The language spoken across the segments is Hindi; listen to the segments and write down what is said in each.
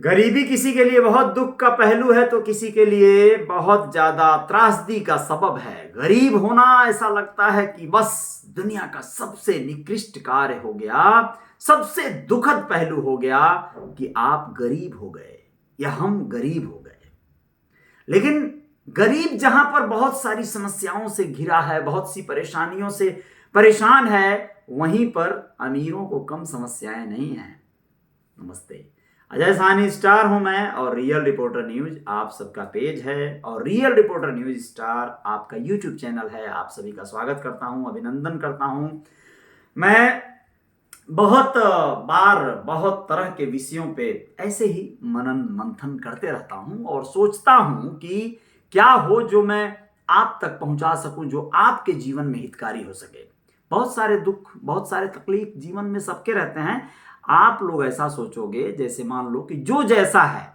गरीबी किसी के लिए बहुत दुख का पहलू है तो किसी के लिए बहुत ज्यादा त्रासदी का सबब है। गरीब होना ऐसा लगता है कि बस दुनिया का सबसे निकृष्ट कार्य हो गया, सबसे दुखद पहलू हो गया कि आप गरीब हो गए या हम गरीब हो गए। लेकिन गरीब जहां पर बहुत सारी समस्याओं से घिरा है, बहुत सी परेशानियों से परेशान है, वहीं पर अमीरों को कम समस्याएं नहीं हैं। नमस्ते, अजय साहनी स्टार हूं मैं और रियल रिपोर्टर न्यूज आप सबका पेज है और रियल रिपोर्टर न्यूज स्टार आपका यूट्यूब चैनल है। आप सभी का स्वागत करता हूं, अभिनंदन करता हूं। मैं बहुत बार बहुत तरह के विषयों पे ऐसे ही मनन मंथन करते रहता हूं और सोचता हूं कि क्या हो जो मैं आप तक पहुंचा सकूं, जो आपके जीवन में हितकारी हो सके। बहुत सारे दुख, बहुत सारे तकलीफ जीवन में सबके रहते हैं। आप लोग ऐसा सोचोगे जैसे मान लो कि जो जैसा है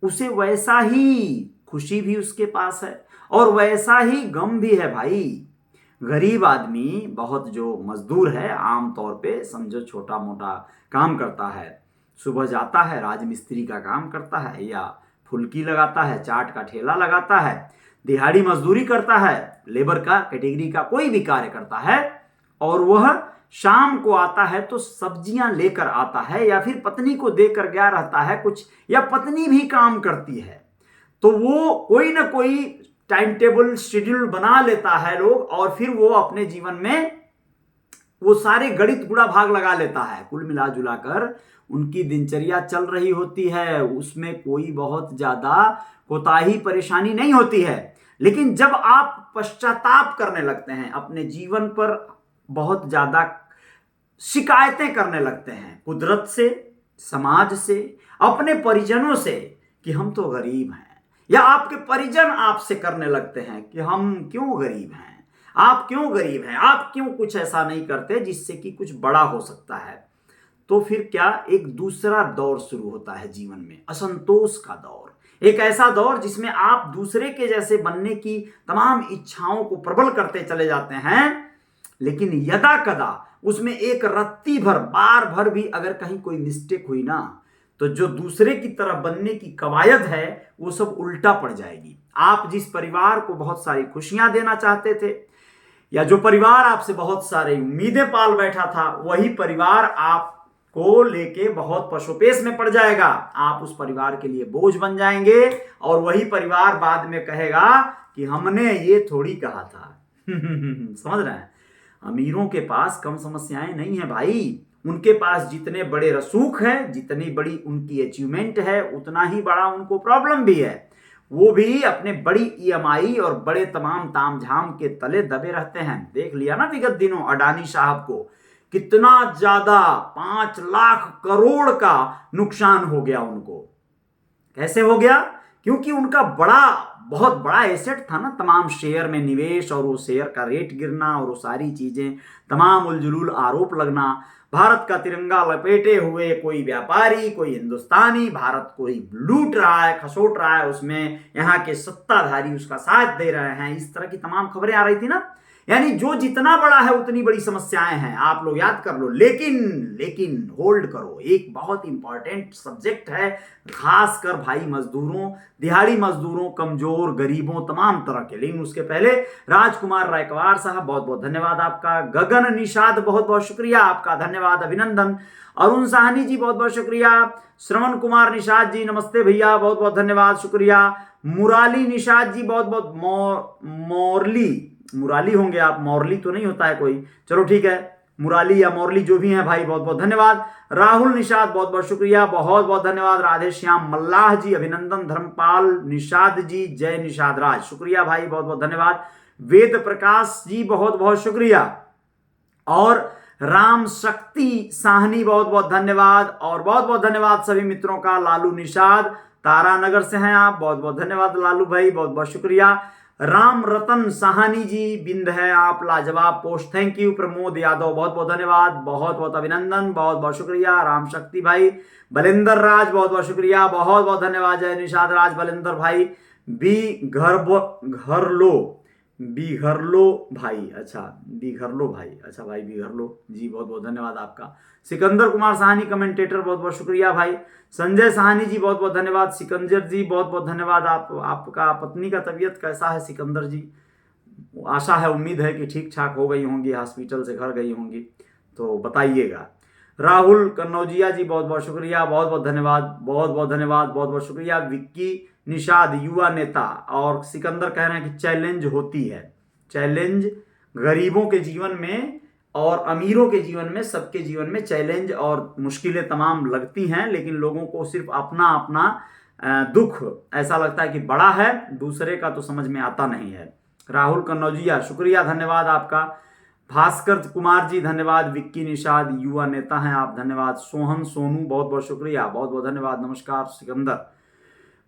उसे वैसा ही खुशी भी उसके पास है और वैसा ही गम भी है भाई। गरीब आदमी बहुत जो मजदूर है, आमतौर पे समझो छोटा मोटा काम करता है, सुबह जाता है राजमिस्त्री का काम करता है या फुल्की लगाता है, चाट का ठेला लगाता है, दिहाड़ी मजदूरी करता है, लेबर का कैटेगरी का कोई भी कार्य करता है और वह शाम को आता है तो सब्जियां लेकर आता है या फिर पत्नी को देकर गया रहता है कुछ, या पत्नी भी काम करती है तो वो कोई ना कोई टाइम टेबल शेड्यूल बना लेता है लोग और फिर वो अपने जीवन में वो सारे गणित गुणा भाग लगा लेता है। कुल मिला जुला कर उनकी दिनचर्या चल रही होती है, उसमें कोई बहुत ज्यादा कोताही परेशानी नहीं होती है। लेकिन जब आप पश्चाताप करने लगते हैं, अपने जीवन पर बहुत ज्यादा शिकायतें करने लगते हैं कुदरत से, समाज से, अपने परिजनों से कि हम तो गरीब हैं, या आपके परिजन आपसे करने लगते हैं कि हम क्यों गरीब हैं, आप क्यों गरीब हैं, आप क्यों कुछ ऐसा नहीं करते जिससे कि कुछ बड़ा हो सकता है, तो फिर क्या एक दूसरा दौर शुरू होता है जीवन में, असंतोष का दौर। एक ऐसा दौर जिसमें आप दूसरे के जैसे बनने की तमाम इच्छाओं को प्रबल करते चले जाते हैं, लेकिन यदा कदा उसमें एक रत्ती भर बार भर भी अगर कहीं कोई मिस्टेक हुई ना, तो जो दूसरे की तरह बनने की कवायद है वो सब उल्टा पड़ जाएगी। आप जिस परिवार को बहुत सारी खुशियां देना चाहते थे या जो परिवार आपसे बहुत सारी उम्मीदें पाल बैठा था, वही परिवार आपको लेके बहुत पशोपेश में पड़ जाएगा। आप उस परिवार के लिए बोझ बन जाएंगे और वही परिवार बाद में कहेगा कि हमने ये थोड़ी कहा था। समझ रहे हैं? अमीरों के पास कम समस्याएं नहीं है भाई। उनके पास जितने बड़े रसूख हैं, जितनी बड़ी उनकी अचीवमेंट है, उतना ही बड़ा उनको प्रॉब्लम भी है। वो भी अपने बड़ी ईएमआई और बड़े तमाम तामझाम के तले दबे रहते हैं। देख लिया ना विगत दिनों अडानी साहब को, कितना ज्यादा 5 लाख करोड़ का नुकसान हो गया उनको। कैसे हो गया? क्योंकि उनका बहुत बड़ा एसेट था ना, तमाम शेयर में निवेश और वो शेयर का रेट गिरना और वो सारी चीजें, तमाम उलझुल आरोप लगना। भारत का तिरंगा लपेटे हुए कोई व्यापारी, कोई हिंदुस्तानी भारत को ही लूट रहा है, खसोट रहा है, उसमें यहाँ के सत्ताधारी उसका साथ दे रहे हैं, इस तरह की तमाम खबरें आ रही थी ना। यानी जो जितना बड़ा है उतनी बड़ी समस्याएं हैं, आप लोग याद कर लो। लेकिन होल्ड करो, एक बहुत इंपॉर्टेंट सब्जेक्ट है, खासकर भाई मजदूरों, दिहाड़ी मजदूरों, कमजोर, गरीबों, तमाम तरह के। लेकिन उसके पहले राजकुमार रायकवार साहब, बहुत बहुत धन्यवाद आपका। गगन निषाद, बहुत बहुत शुक्रिया आपका, धन्यवाद, अभिनंदन। अरुण साहनी जी, बहुत बहुत शुक्रिया। श्रवण कुमार निषाद जी, नमस्ते भैया, बहुत बहुत धन्यवाद, शुक्रिया। मुराली निषाद जी, बहुत बहुत। मुराली होंगे आप, मौरली तो नहीं होता है कोई, चलो ठीक है, मुराली या मौरली जो भी हैं भाई, बहुत बहुत धन्यवाद। राहुल निषाद, बहुत बहुत शुक्रिया, बहुत बहुत धन्यवाद। राधे श्याम मल्लाह जी, अभिनंदन। धर्मपाल निषाद जी, जय निषाद राज, शुक्रिया भाई, बहुत बहुत धन्यवाद। वेद प्रकाश जी, बहुत बहुत शुक्रिया। और राम शक्ति साहनी, बहुत बहुत धन्यवाद। और बहुत बहुत धन्यवाद सभी मित्रों का। लालू निषाद, तारानगर से हैं आप, बहुत बहुत धन्यवाद लालू भाई, बहुत बहुत शुक्रिया। राम रतन साहनी जी, बिंद है आप, लाजवाब post, thank you. Pramod Yadav, बहुत बहुत धन्यवाद, बहुत बहुत अभिनंदन, बहुत बहुत शुक्रिया। राम शक्ति भाई, बलिंदर राज, बहुत बहुत शुक्रिया, बहुत बहुत धन्यवाद। जय निषाद राज, बलिंदर भाई। बी घर लो बिघरलो भाई, अच्छा बिघरलो भाई, अच्छा भाई बिघरलो जी, बहुत बहुत धन्यवाद आपका। सिकंदर कुमार साहनी कमेंटेटर, बहुत बहुत शुक्रिया भाई। संजय साहनी जी बहुत बहुत धन्यवाद। सिकंदर जी बहुत बहुत धन्यवाद। आपका पत्नी का तबीयत कैसा है सिकंदर जी? आशा है, उम्मीद है कि ठीक ठाक हो गई होंगी, हॉस्पिटल से घर गई होंगी, तो बताइएगा। राहुल कन्नौजिया जी बहुत बहुत शुक्रिया, बहुत बहुत धन्यवाद, बहुत बहुत धन्यवाद, बहुत बहुत शुक्रिया। विक्की निषाद युवा नेता, और सिकंदर कह रहे हैं कि चैलेंज होती है। चैलेंज गरीबों के जीवन में और अमीरों के जीवन में, सबके जीवन में चैलेंज और मुश्किलें तमाम लगती हैं, लेकिन लोगों को सिर्फ अपना अपना दुख ऐसा लगता है कि बड़ा है, दूसरे का तो समझ में आता नहीं है। राहुल कन्नौजिया शुक्रिया, धन्यवाद आपका। भास्कर कुमार जी धन्यवाद। विक्की निषाद युवा नेता हैं आप, धन्यवाद। सोहन सोनू बहुत बहुत शुक्रिया, बहुत बहुत धन्यवाद, नमस्कार सिकंदर।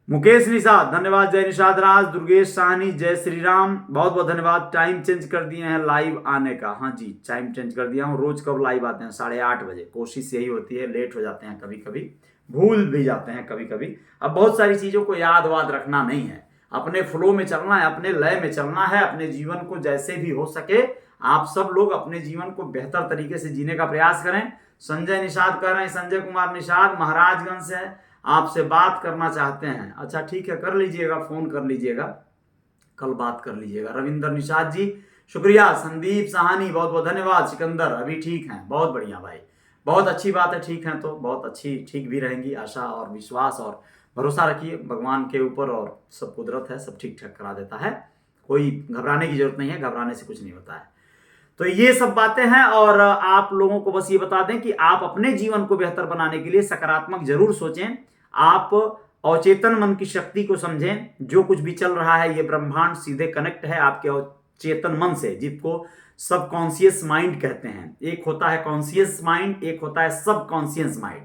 मुकेश निषाद धन्यवाद। जय निषाद राज। दुर्गेश साहनी जय श्री राम, बहुत बहुत धन्यवाद। टाइम चेंज कर दिए हैं लाइव आने का? हाँ जी, टाइम चेंज कर दिया हूँ। रोज कब लाइव आते हैं? 8:30 बजे। कोशिश यही होती है, लेट हो जाते हैं कभी कभी, भूल भी जाते हैं कभी कभी। अब बहुत सारी चीजों को याद वाद रखना नहीं है, अपने फ्लो में चलना है, अपने लय में चलना है। अपने जीवन को जैसे भी हो सके आप सब लोग अपने जीवन को बेहतर तरीके से जीने का प्रयास करें। संजय निषाद कह रहे हैं, संजय कुमार निषाद महाराजगंज से आपसे बात करना चाहते हैं। अच्छा ठीक है, कर लीजिएगा, फोन कर लीजिएगा, कल बात कर लीजिएगा। रविंदर निषाद जी शुक्रिया। संदीप साहनी बहुत बहुत धन्यवाद। सिकंदर अभी ठीक हैं, बहुत बढ़िया भाई, बहुत अच्छी बात है, ठीक है तो बहुत अच्छी, ठीक भी रहेंगी। आशा और विश्वास और भरोसा रखिए भगवान के ऊपर, और सब कुदरत है, सब ठीक ठाक करा देता है। कोई घबराने की जरूरत नहीं है, घबराने से कुछ नहीं होता है। तो ये सब बातें हैं, और आप लोगों को बस ये बता दें कि आप अपने जीवन को बेहतर बनाने के लिए सकारात्मक जरूर सोचें। आप अवचेतन मन की शक्ति को समझें। जो कुछ भी चल रहा है ये ब्रह्मांड सीधे कनेक्ट है आपके अवचेतन मन से, जिसको सबकॉन्शियस माइंड कहते हैं। एक होता है कॉन्शियस माइंड, एक होता है सबकॉन्शियस माइंड।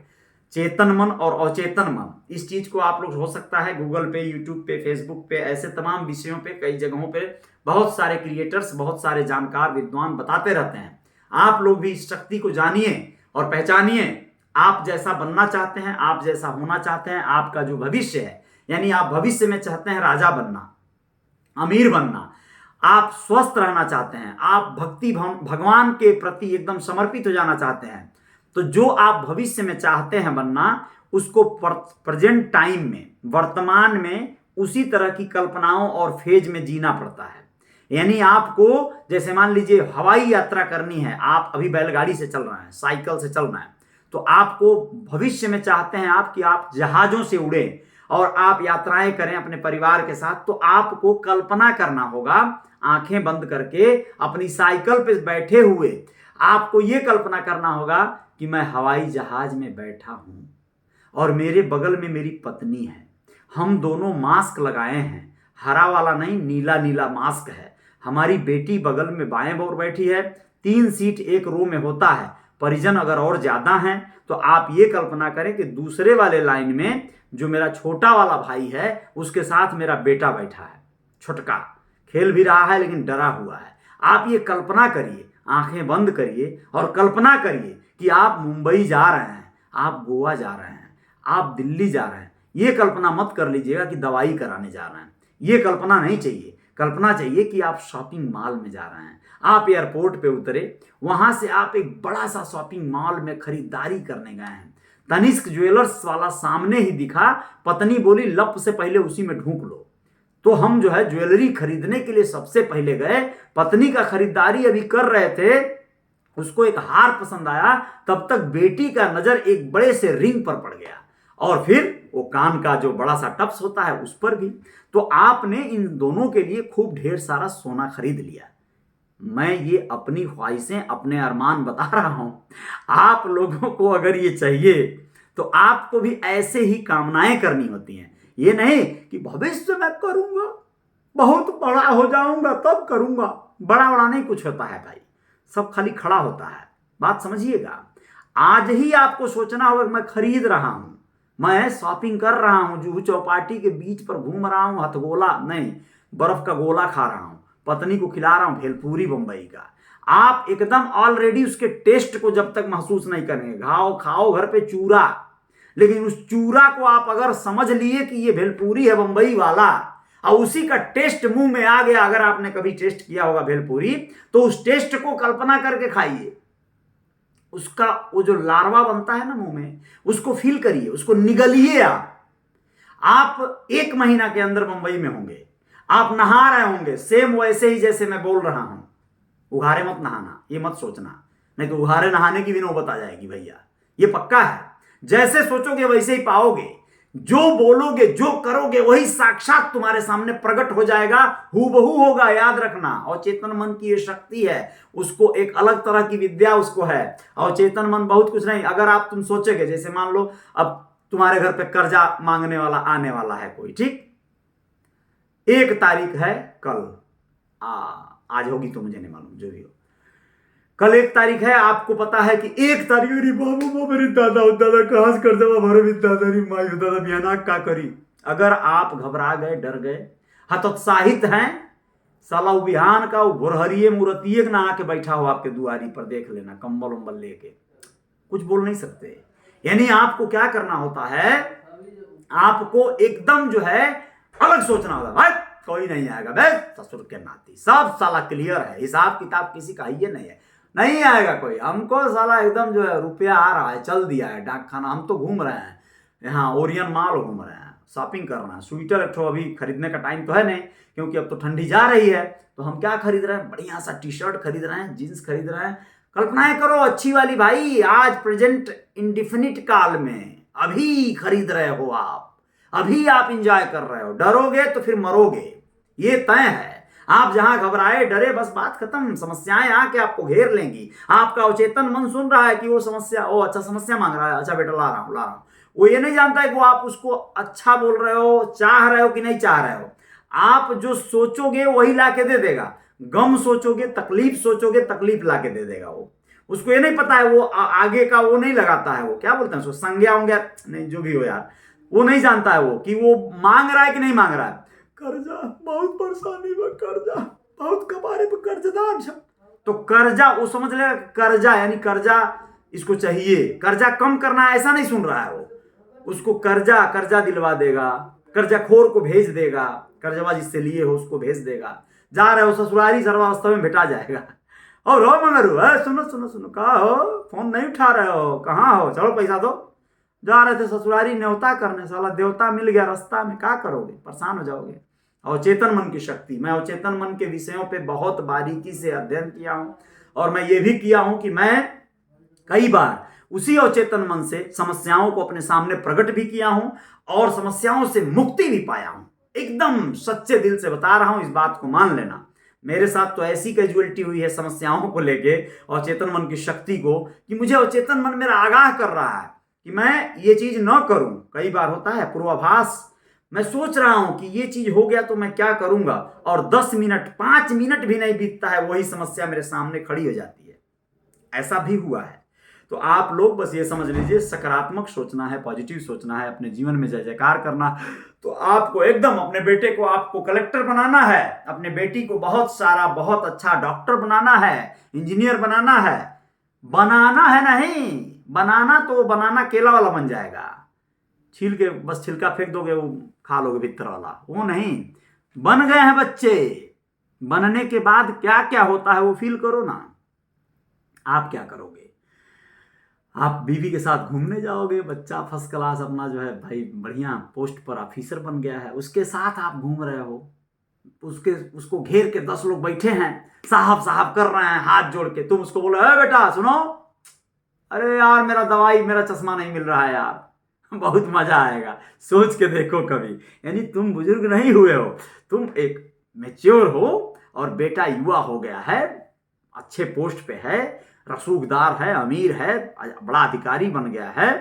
चेतन मन और अवचेतन मन, इस चीज को आप लोग हो सकता है गूगल पे, यूट्यूब पे, फेसबुक पे, ऐसे तमाम विषयों पे, कई जगहों पे बहुत सारे क्रिएटर्स, बहुत सारे जानकार विद्वान बताते रहते हैं। आप लोग भी इस शक्ति को जानिए और पहचानिए। आप जैसा बनना चाहते हैं, आप जैसा होना चाहते हैं, आपका जो भविष्य है, यानी आप भविष्य में चाहते हैं राजा बनना, अमीर बनना, आप स्वस्थ रहना चाहते हैं, आप भक्ति भगवान के प्रति एकदम समर्पित हो जाना चाहते हैं, तो जो आप भविष्य में चाहते हैं बनना, उसको प्रेजेंट टाइम में, वर्तमान में उसी तरह की कल्पनाओं और फेज में जीना पड़ता है। यानी आपको, जैसे मान लीजिए हवाई यात्रा करनी है, आप अभी बैलगाड़ी से चल रहे हैं, साइकिल से चल रहे हैं, तो आपको भविष्य में चाहते हैं आप कि आप जहाजों से उड़े और आप यात्राएं करें अपने परिवार के साथ, तो आपको कल्पना करना होगा, आंखें बंद करके अपनी साइकिल पे बैठे हुए आपको यह कल्पना करना होगा कि मैं हवाई जहाज में बैठा हूं और मेरे बगल में मेरी पत्नी है, हम दोनों मास्क लगाए हैं, हरा वाला नहीं, नीला नीला मास्क है, हमारी बेटी बगल में बाएं ओर बैठी है, 3 सीट एक रो में होता है, परिजन अगर और ज्यादा हैं तो आप ये कल्पना करें कि दूसरे वाले लाइन में जो मेरा छोटा वाला भाई है उसके साथ मेरा बेटा बैठा है, छोटका, खेल भी रहा है लेकिन डरा हुआ है। आप ये कल्पना करिए, आंखें बंद करिए और कल्पना करिए कि आप मुंबई जा रहे हैं, आप गोवा जा रहे हैं, आप दिल्ली जा रहे हैं। ये कल्पना मत कर लीजिएगा कि दवाई कराने जा रहे हैं, ये कल्पना नहीं चाहिए। कल्पना चाहिए कि आप शॉपिंग मॉल में जा रहे हैं, आप एयरपोर्ट पे उतरे, वहां से आप एक बड़ा सा शॉपिंग मॉल में खरीदारी करने गए हैं, तनिष्क ज्वेलर्स वाला सामने ही दिखा, पत्नी बोली लप से पहले उसी में ढूंक लो, तो हम जो है ज्वेलरी खरीदने के लिए सबसे पहले गए, पत्नी का खरीदारी अभी कर रहे थे, उसको एक हार पसंद आया, तब तक बेटी का नजर एक बड़े से रिंग पर पड़ गया, और फिर वो कान का जो बड़ा सा टप्स होता है उस पर भी। तो आपने इन दोनों के लिए खूब ढेर सारा सोना खरीद लिया। मैं ये अपनी ख्वाहिशें, अपने अरमान बता रहा हूं। आप लोगों को अगर ये चाहिए तो आपको भी ऐसे ही कामनाएं करनी होती हैं। ये नहीं कि भविष्य में करूंगा, बहुत बड़ा हो जाऊंगा तब करूंगा। बड़ा बड़ा नहीं कुछ होता है भाई, सब खाली खड़ा होता है। बात समझिएगा। आज ही आपको सोचना होगा मैं खरीद रहा हूं, मैं शॉपिंग कर रहा हूं, जुहू चौपाटी के बीच पर घूम रहा हूं, हथगोला नहीं, बर्फ का गोला खा रहा हूं, पत्नी को खिला रहा हूं भेलपूरी बंबई का। आप एकदम ऑलरेडी उसके टेस्ट को जब तक महसूस नहीं करेंगे, घाव खाओ घर पे चूरा, लेकिन उस चूरा को आप अगर समझ लिए कि ये भेलपूरी है बंबई वाला, और उसी का टेस्ट मुंह में आ गया, अगर आपने कभी टेस्ट किया होगा भेलपूरी, तो उस टेस्ट को कल्पना करके खाइए। उसका वो जो लार्वा बनता है ना मुंह में, उसको फील करिए, उसको निगलिए। आप 1 महीना के अंदर मुंबई में होंगे, आप नहा रहे होंगे सेम वैसे ही जैसे मैं बोल रहा हूं। उघारे मत नहाना, ये मत सोचना, नहीं तो उघारे नहाने की भी नौबत आ जाएगी भैया, ये पक्का है। जैसे सोचोगे वैसे ही पाओगे, जो बोलोगे जो करोगे वही साक्षात तुम्हारे सामने प्रकट हो जाएगा, हूबहू होगा। याद रखना, और चेतन मन की ये शक्ति है, उसको एक अलग तरह की विद्या उसको है। और चेतन मन बहुत कुछ नहीं, अगर आप तुम सोचोगे, जैसे मान लो अब तुम्हारे घर पे कर्जा मांगने वाला आने वाला है कोई, ठीक, 1 तारीख है कल, आज होगी तो मुझे नहीं मालूम, जो भी हो, कल 1 तारीख है, आपको पता है कि 1 तारीख, अरे बाबू मेरी दादा कहां से कर दवा भरे दादा री माई दादा बिहाना का करी। अगर आप घबरा गए, डर गए, हतोत्साहित हैं, साला बिहान का भोरहरिये मूर्तिये नहा के बैठा हो आपके दुआरी पर, देख लेना कंबल उम्बल लेके, कुछ बोल नहीं सकते। यानी आपको क्या करना होता है, आपको एकदम जो है अलग सोचना होता है। भाई कोई नहीं आएगा, बे ससुर के नाती, सब साला क्लियर है, हिसाब किताब किसी का ही नहीं है, नहीं आएगा कोई। हमको साला एकदम जो है रुपया आ रहा है, चल दिया है डाक खाना, हम तो घूम रहे हैं यहाँ, ओरियन माल घूम रहे हैं, शॉपिंग कर रहे हैं। स्वेटर एक ठो अभी खरीदने का टाइम तो है नहीं, क्योंकि अब तो ठंडी जा रही है, तो हम क्या खरीद रहे हैं, बढ़िया सा टी-शर्ट खरीद रहे हैं, जीन्स खरीद रहे हैं। कल्पनाएं करो अच्छी वाली भाई, आज प्रेजेंट इंडिफिनिट काल में अभी खरीद रहे हो आप, अभी आप इंजॉय कर रहे हो। डरोगे तो फिर मरोगे, ये तय है। आप जहां घबराए डरे, बस बात खत्म, समस्याएं आके आपको घेर लेंगी। आपका अवचेतन मन सुन रहा है कि वो समस्या, ओ अच्छा समस्या मांग रहा है, अच्छा बेटा ला रहा हूं। वो ये नहीं जानता है कि वो आप उसको अच्छा बोल रहे हो, चाह रहे हो कि नहीं चाह रहे हो। आप जो सोचोगे वही ला के दे देगा, गम सोचोगे, तकलीफ सोचोगे, तकलीफ ला के दे देगा वो। उसको ये नहीं पता है, वो आगे का वो नहीं लगाता है, वो क्या बोलते हैं उसको, संज्ञा होंगे नहीं, जो भी हो यार, वो नहीं जानता है वो कि वो मांग रहा है कि नहीं मांग रहा है। कर्जा, बहुत परेशानी में कर्जा, बहुत कबारे पे कर्जदार, तो कर्जा वो समझ लेगा, कर्जा यानी कर्जा इसको चाहिए, कर्जा कम करना है, ऐसा नहीं सुन रहा है वो। उसको कर्जा दिलवा देगा, कर्जा खोर को भेज देगा, कर्जवा जिससे लिए हो उसको भेज देगा। जा रहे हो ससुरारी, सर्वावस्था में भेटा जाएगा। और हो मगरू, सुनो कहा हो, फोन नहीं उठा रहे हो, कहाँ हो, चलो पैसा दो। जा रहे थे ससुरारी न्योता करने, साला देवता मिल गया रास्ता में, क्या करोगे, परेशान हो जाओगे। अवचेतन मन की शक्ति, मैं अवचेतन मन के विषयों पे बहुत बारीकी से अध्ययन किया हूं, और मैं ये भी किया हूं कि मैं कई बार उसी अवचेतन मन से समस्याओं को अपने सामने प्रकट भी किया हूं, और समस्याओं से मुक्ति भी पाया हूं। एकदम सच्चे दिल से बता रहा हूं, इस बात को मान लेना। मेरे साथ तो ऐसी कैजुअलिटी हुई है समस्याओं को लेके, अवचेतन मन की शक्ति को, कि मुझे अवचेतन मन मेरा आगाह कर रहा है कि मैं ये चीज न करूं। कई बार होता है पूर्वाभास, मैं सोच रहा हूं कि ये चीज हो गया तो मैं क्या करूंगा, और 10 मिनट 5 मिनट भी नहीं बीतता है, वही समस्या मेरे सामने खड़ी हो जाती है। ऐसा भी हुआ है। तो आप लोग बस ये समझ लीजिए, सकारात्मक सोचना है, पॉजिटिव सोचना है, अपने जीवन में जय जयकार करना। तो आपको एकदम अपने बेटे को आपको कलेक्टर बनाना है, अपने बेटी को बहुत सारा बहुत अच्छा डॉक्टर बनाना है, इंजीनियर बनाना है। बनाना है नहीं, बनाना तो बनाना केला वाला बन जाएगा, छील के बस छिलका फेंक दोगे, वो खा लोगे भीतर वाला, वो नहीं। बन गए हैं बच्चे, बनने के बाद क्या क्या होता है वो फील करो ना। आप क्या करोगे, आप बीवी के साथ घूमने जाओगे, बच्चा फर्स्ट क्लास अपना जो है भाई बढ़िया पोस्ट पर ऑफिसर बन गया है, उसके साथ आप घूम रहे हो, उसको घेर के 10 लोग बैठे हैं, साहब साहब कर रहे हैं हाथ जोड़ के, तुम उसको बोलो, अरे बेटा सुनो, अरे यार मेरा दवाई, मेरा चश्मा नहीं मिल रहा है यार, बहुत मजा आएगा, सोच के देखो कभी। यानी तुम बुजुर्ग नहीं हुए हो, तुम एक मैच्योर हो, और बेटा युवा हो गया है, अच्छे पोस्ट पे है, रसूखदार है, अमीर है, बड़ा अधिकारी बन गया है।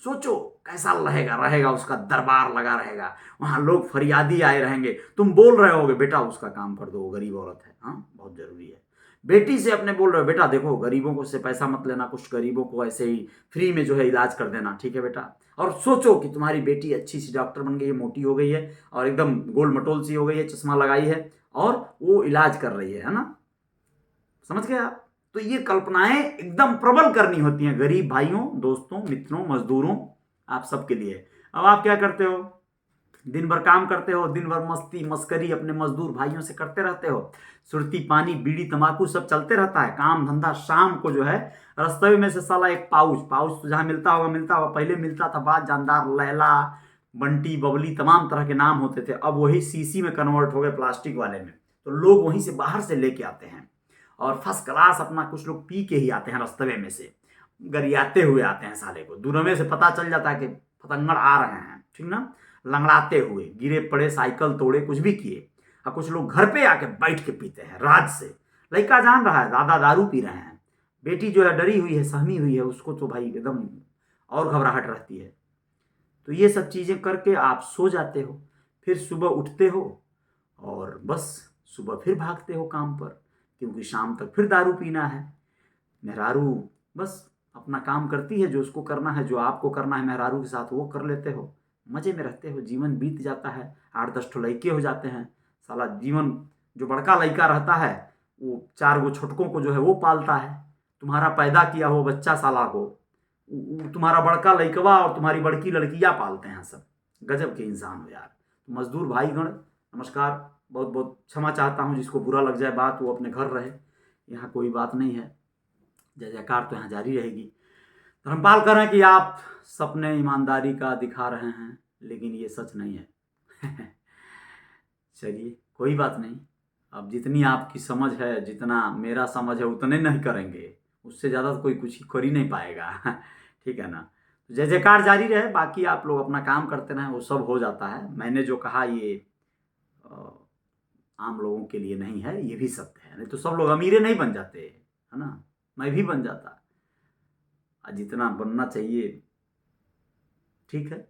सोचो कैसा रहेगा उसका दरबार लगा रहेगा, वहां लोग फरियादी आए रहेंगे, तुम बोल रहे होगे बेटा उसका काम कर दो, गरीब औरत है, हाँ बहुत जरूरी है। बेटी से अपने बोल रहे हो, बेटा देखो गरीबों को से पैसा मत लेना, कुछ गरीबों को ऐसे ही फ्री में जो है इलाज कर देना, ठीक है बेटा। और सोचो कि तुम्हारी बेटी अच्छी सी डॉक्टर बन गई है, मोटी हो गई है, और एकदम गोल मटोल सी हो गई है, चश्मा लगाई है, और वो इलाज कर रही है ना, समझ गए आप। तो ये कल्पनाएं एकदम प्रबल करनी होती हैं गरीब भाइयों, दोस्तों, मित्रों, मजदूरों, आप सबके लिए। अब आप क्या करते हो, दिन भर काम करते हो, दिन भर मस्ती मस्करी अपने मजदूर भाइयों से करते रहते हो, सुरती पानी बीड़ी तंबाकू सब चलते रहता है, काम धंधा। शाम को जो है रास्ते में से साला एक पाउच पाउच तो जहाँ मिलता होगा, पहले मिलता था, बाद जानदार, लैला, बंटी, बबली, तमाम तरह के नाम होते थे। अब वही सीसी में कन्वर्ट हो गए, प्लास्टिक वाले में। तो लोग वहीं से बाहर से लेके आते हैं और फर्स्ट क्लास अपना, कुछ लोग पी के ही आते हैं, रास्ते में से गरियाते हुए आते हैं। साले को दूरमे से पता चल जाता है कि पतंगड़ आ रहे हैं, ठीक ना, लंगड़ाते हुए, गिरे पड़े, साइकिल तोड़े, कुछ भी किए। और कुछ लोग घर पे आके बैठ के पीते हैं राज से। लड़का जान रहा है दादा दारू पी रहे हैं, बेटी जो है डरी हुई है, सहमी हुई है, उसको तो भाई एकदम और घबराहट रहती है। तो ये सब चीज़ें करके आप सो जाते हो, फिर सुबह उठते हो और बस सुबह फिर भागते हो काम पर, क्योंकि शाम तक फिर दारू पीना है। मेहरारू बस अपना काम करती है, जो उसको करना है, जो आपको करना है मेहरारू के साथ, वो कर लेते हो, मज़े में रहते हो, जीवन बीत जाता है। 8-10 ठो लड़के हो जाते हैं, साला जीवन। जो बड़का लड़का रहता है वो 4 गो छोटकों को जो है वो पालता है। तुम्हारा पैदा किया हो बच्चा साला को तुम्हारा बड़का लड़कवा और तुम्हारी बड़की लड़कियाँ पालते हैं सब। गजब के इंसान हो यार। तो मजदूर भाईगण नमस्कार, बहुत बहुत क्षमा चाहता हूँ, जिसको बुरा लग जाए बात वो अपने घर रहे, यहाँ कोई बात नहीं है। जय जयकार तो यहाँ जारी रहेगी। धर्मपाल कह रहे हैं कि आप सपने ईमानदारी का दिखा रहे हैं, लेकिन ये सच नहीं है। चलिए कोई बात नहीं, अब जितनी आपकी समझ है, जितना मेरा समझ है, उतने नहीं करेंगे, उससे ज़्यादा तो कोई कुछ कर ही नहीं पाएगा। ठीक है ना। जय जयकार जारी रहे, बाकी आप लोग अपना काम करते रहें, वो सब हो जाता है। मैंने जो कहा ये आम लोगों के लिए नहीं है, ये भी सत्य है। नहीं तो सब लोग अमीरे नहीं बन जाते, है ना, मैं भी बन जाता। जितना बनना चाहिए, ठीक है,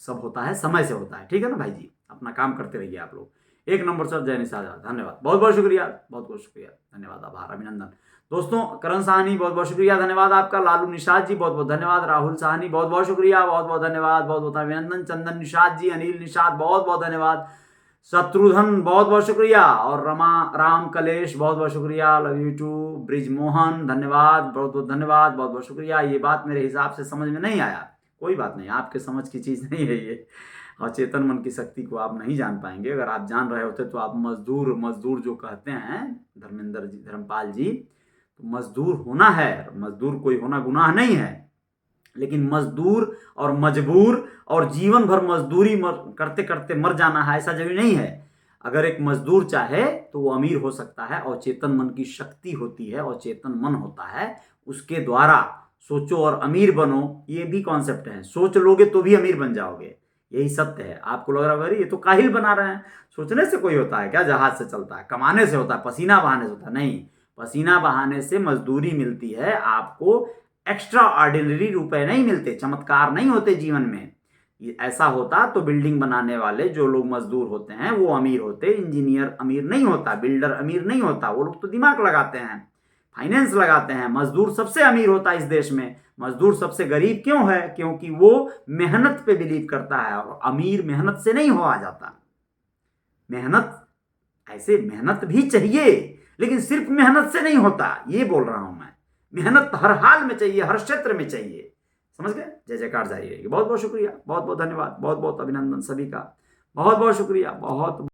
सब होता है समय से होता है, ठीक है ना भाई जी। अपना काम करते रहिए आप लोग। एक नंबर सर, जय निषाद, धन्यवाद, बहुत बहुत शुक्रिया, बहुत बहुत शुक्रिया, धन्यवाद, आभार, अभिनंदन। दोस्तों करण साहनी बहुत बहुत शुक्रिया, धन्यवाद आपका। लालू निषाद जी बहुत बहुत धन्यवाद। राहुल साहनी बहुत बहुत शुक्रिया, बहुत बहुत धन्यवाद, बहुत बहुत अभिनंदन। चंदन निषाद जी, अनिल निषाद बहुत बहुत धन्यवाद। शत्रुघ्न बहुत बहुत शुक्रिया, और रमा राम कलेश बहुत बहुत शुक्रिया, लव यू टू। ब्रिजमोहन धन्यवाद, बहुत बहुत धन्यवाद, बहुत बहुत शुक्रिया। ये बात मेरे हिसाब से समझ में नहीं आया, कोई बात नहीं, आपके समझ की चीज़ नहीं है ये, और चेतन मन की शक्ति को आप नहीं जान पाएंगे। अगर आप जान रहे होते तो आप मजदूर मजदूर जो कहते हैं धर्मेंद्र जी, धर्मपाल जी, तो मजदूर होना है, मजदूर कोई होना गुनाह नहीं है, लेकिन मजदूर और मजबूर और जीवन भर मजदूरी करते करते मर जाना है, ऐसा जरूरी नहीं है। अगर एक मजदूर चाहे तो वो अमीर हो सकता है, और चेतन मन की शक्ति होती है और चेतन मन होता है, उसके द्वारा सोचो और अमीर बनो। ये भी कॉन्सेप्ट है, सोच लोगे तो भी अमीर बन जाओगे, यही सत्य है। आपको लग रहा है ये तो काहिल बना रहे हैं, सोचने से कोई होता है क्या, जहाज से चलता है, कमाने से होता है, पसीना बहाने से होता है? नहीं, पसीना बहाने से मजदूरी मिलती है आपको, एक्स्ट्रा ऑर्डिनरी रुपए नहीं मिलते, चमत्कार नहीं होते जीवन में। ऐसा होता तो बिल्डिंग बनाने वाले जो लोग मजदूर होते हैं वो अमीर होते, इंजीनियर अमीर नहीं होता, बिल्डर अमीर नहीं होता, वो लोग तो दिमाग लगाते हैं, फाइनेंस लगाते हैं। मजदूर सबसे अमीर होता है इस देश में। मजदूर सबसे गरीब क्यों है? क्योंकि वो मेहनत पे बिलीव करता है, और अमीर मेहनत से नहीं हो आ जाता। मेहनत, ऐसे मेहनत भी चाहिए, लेकिन सिर्फ मेहनत से नहीं होता, ये बोल रहा हूं मैं। मेहनत हर हाल में चाहिए, हर क्षेत्र में चाहिए, समझ गए। जय जयकार जारी रहेगी। बहुत बहुत शुक्रिया, बहुत बहुत धन्यवाद, बहुत बहुत अभिनंदन सभी का, बहुत बहुत शुक्रिया, बहुत